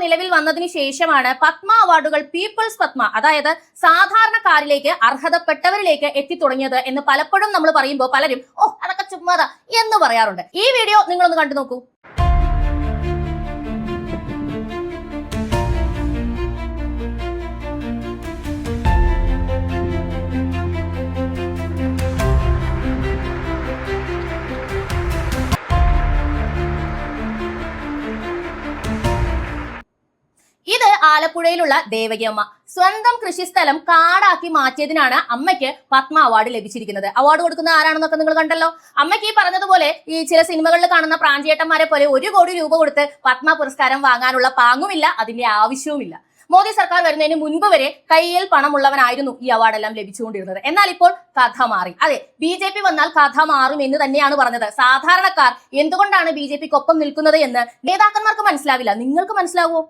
നിലവിൽ വന്നതിന് ശേഷമാണ് പത്മ അവാർഡുകൾ പീപ്പിൾസ് പത്മ, അതായത് സാധാരണക്കാരിലേക്ക് അർഹതപ്പെട്ടവരിലേക്ക് എത്തിത്തുടങ്ങിയത് എന്ന് പലപ്പോഴും നമ്മൾ പറയുമ്പോൾ പലരും അതൊക്കെ ചുമ്മാതാ എന്ന് പറയാറുണ്ട്. ഈ വീഡിയോ നിങ്ങളൊന്ന് കണ്ടു നോക്കൂ. ഇത് ആലപ്പുഴയിലുള്ള ദേവകിയമ്മ സ്വന്തം കൃഷിസ്ഥലം കാടാക്കി മാറ്റിയതിനാണ് അമ്മയ്ക്ക് പത്മ അവാർഡ് ലഭിച്ചിരിക്കുന്നത്. അവാർഡ് കൊടുക്കുന്ന ആരാണെന്നൊക്കെ നിങ്ങൾ കണ്ടല്ലോ. അമ്മയ്ക്ക് ഈ പറഞ്ഞതുപോലെ ഈ ചില സിനിമകളിൽ കാണുന്ന പ്രാഞ്ചേട്ടന്മാരെ പോലെ 1 കോടി രൂപ കൊടുത്ത് പത്മ പുരസ്കാരം വാങ്ങാനുള്ള പാങ്ങുമില്ല, അതിന്റെ ആവശ്യവുമില്ല. മോദി സർക്കാർ വരുന്നതിന് മുൻപ് വരെ കയ്യിൽ പണമുള്ളവനായിരുന്നു ഈ അവാർഡെല്ലാം ലഭിച്ചുകൊണ്ടിരുന്നത്. എന്നാൽ ഇപ്പോൾ കഥ മാറി. അതെ, BJP വന്നാൽ കഥ മാറും എന്ന് തന്നെയാണ് പറഞ്ഞത്. സാധാരണക്കാർ എന്തുകൊണ്ടാണ് BJPക്കൊപ്പം നിൽക്കുന്നത് എന്ന് നേതാക്കന്മാർക്ക് മനസ്സിലാവില്ല. നിങ്ങൾക്ക് മനസ്സിലാവുമോ?